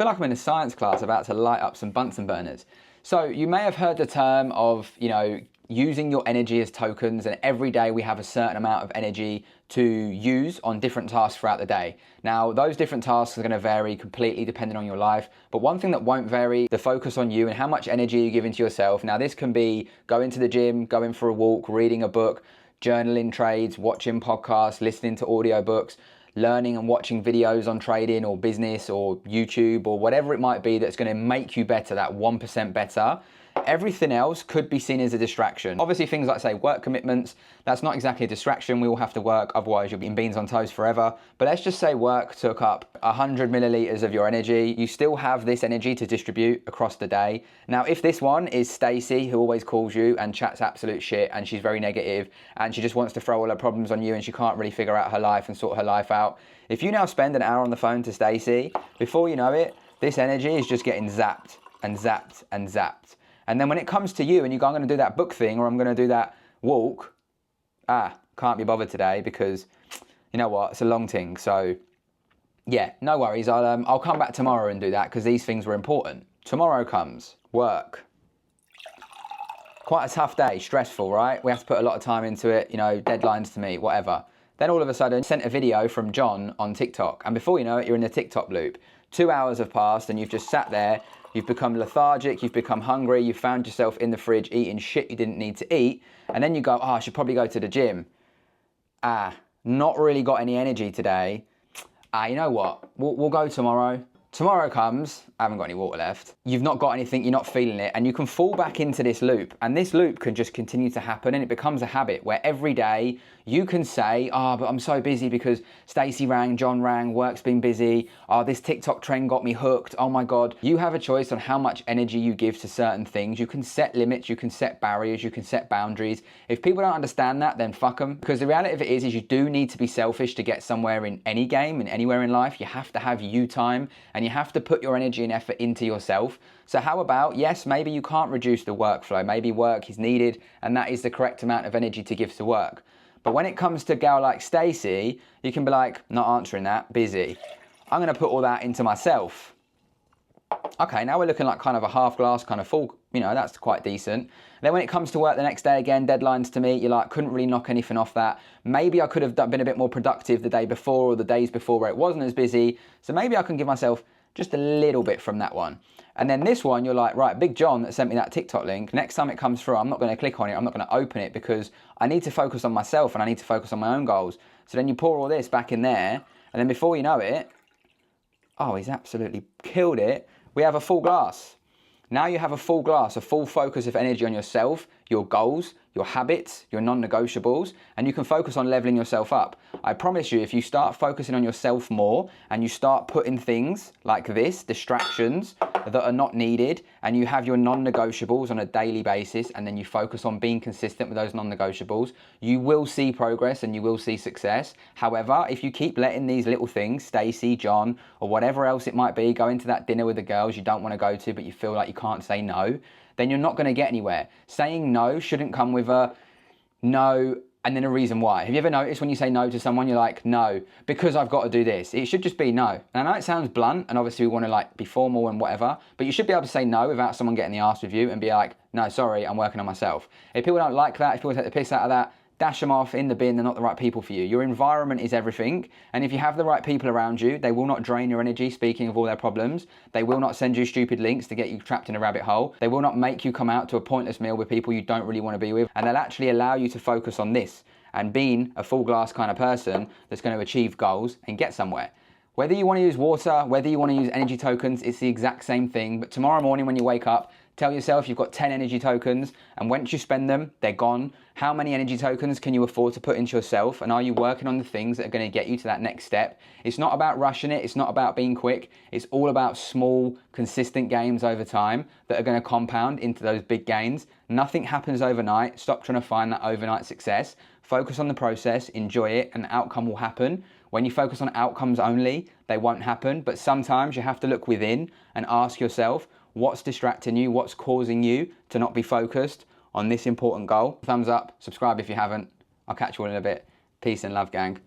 feel like I'm in a science class about to light up some Bunsen burners. So you may have heard the term of, using your energy as tokens, and every day we have a certain amount of energy to use on different tasks throughout the day. Now, those different tasks are going to vary completely depending on your life, but one thing that won't vary, the focus on you and how much energy you give into yourself. Now, this can be going to the gym, going for a walk, reading a book, journaling trades, watching podcasts, listening to audiobooks, learning and watching videos on trading or business or YouTube or whatever it might be that's going to make you better, that 1% better. Everything else could be seen as a distraction. Obviously things like, say, work commitments, that's not exactly a distraction. We all have to work, otherwise you'll be in beans on toast forever. But let's just say work took up 100 milliliters of your energy. You still have this energy to distribute across the day. Now, if this one is Stacey, who always calls you and chats absolute shit, and she's very negative, and she just wants to throw all her problems on you, and she can't really figure out her life and sort her life out. If you now spend an hour on the phone to Stacey, before you know it, this energy is just getting zapped and zapped and zapped. And then when it comes to you and you go, I'm going to do that book thing, or I'm going to do that walk, can't be bothered today because, you know what, it's a long thing. So yeah, no worries. I'll come back tomorrow and do that because these things were important. Tomorrow comes work. Quite a tough day, stressful, right? We have to put a lot of time into it, deadlines to meet, whatever. Then all of a sudden, sent a video from John on TikTok. And before you know it, you're in the TikTok loop. 2 hours have passed and you've just sat there. You've become lethargic, you've become hungry, you've found yourself in the fridge eating shit you didn't need to eat. And then you go, I should probably go to the gym. Not really got any energy today. You know what? We'll go tomorrow. Tomorrow comes, I haven't got any water left. You've not got anything, you're not feeling it, and you can fall back into this loop. And this loop can just continue to happen, and it becomes a habit where every day you can say, but I'm so busy because Stacey rang, John rang, work's been busy. This TikTok trend got me hooked. Oh my God. You have a choice on how much energy you give to certain things. You can set limits, you can set barriers, you can set boundaries. If people don't understand that, then fuck them. Because the reality of it is you do need to be selfish to get somewhere in any game and anywhere in life. You have to have you time, and you have to put your energy and effort into yourself. So how about, yes, maybe you can't reduce the workflow. Maybe work is needed and that is the correct amount of energy to give to work. But when it comes to a gal like Stacey, you can be like, not answering that, busy. I'm going to put all that into myself. Okay, now we're looking like kind of a half glass, kind of full, that's quite decent. Then when it comes to work the next day again, deadlines to meet, you're like, couldn't really knock anything off that. Maybe I could have been a bit more productive the day before or the days before where it wasn't as busy. So maybe I can give myself just a little bit from that one. And then this one, you're like, right, Big John that sent me that TikTok link, next time it comes through, I'm not going to click on it, I'm not going to open it because I need to focus on myself and I need to focus on my own goals. So then you pour all this back in there, and then before you know it, he's absolutely killed it. We have a full glass. Now you have a full glass, a full focus of energy on yourself, your goals, your habits, your non-negotiables, and you can focus on leveling yourself up. I promise you, if you start focusing on yourself more and you start putting things like this, distractions that are not needed, and you have your non-negotiables on a daily basis, and then you focus on being consistent with those non-negotiables, you will see progress and you will see success. However, if you keep letting these little things, Stacey, John, or whatever else it might be, go into that dinner with the girls you don't want to go to, but you feel like you can't say no, then you're not going to get anywhere. Saying no shouldn't come with a no and then a reason why. Have you ever noticed when you say no to someone, you're like, no, because I've got to do this? It should just be no. And I know it sounds blunt, and obviously we want to be formal and whatever, but you should be able to say no without someone getting the arse with you and be like, no, sorry, I'm working on myself. If people don't like that, if people take the piss out of that, dash them off in the bin. They're not the right people for you. Your environment is everything. And if you have the right people around you, they will not drain your energy, speaking of all their problems. They will not send you stupid links to get you trapped in a rabbit hole. They will not make you come out to a pointless meal with people you don't really want to be with. And they'll actually allow you to focus on this and being a full glass kind of person that's going to achieve goals and get somewhere. Whether you want to use water, whether you want to use energy tokens, it's the exact same thing. But tomorrow morning when you wake up, tell yourself you've got 10 energy tokens, and once you spend them, they're gone. How many energy tokens can you afford to put into yourself? And are you working on the things that are going to get you to that next step? It's not about rushing it. It's not about being quick. It's all about small, consistent gains over time that are going to compound into those big gains. Nothing happens overnight. Stop trying to find that overnight success. Focus on the process, enjoy it, and the outcome will happen. When you focus on outcomes only, they won't happen. But sometimes you have to look within and ask yourself, what's distracting you? What's causing you to not be focused on this important goal? Thumbs up, subscribe if you haven't. I'll catch you all in a bit. Peace and love, gang.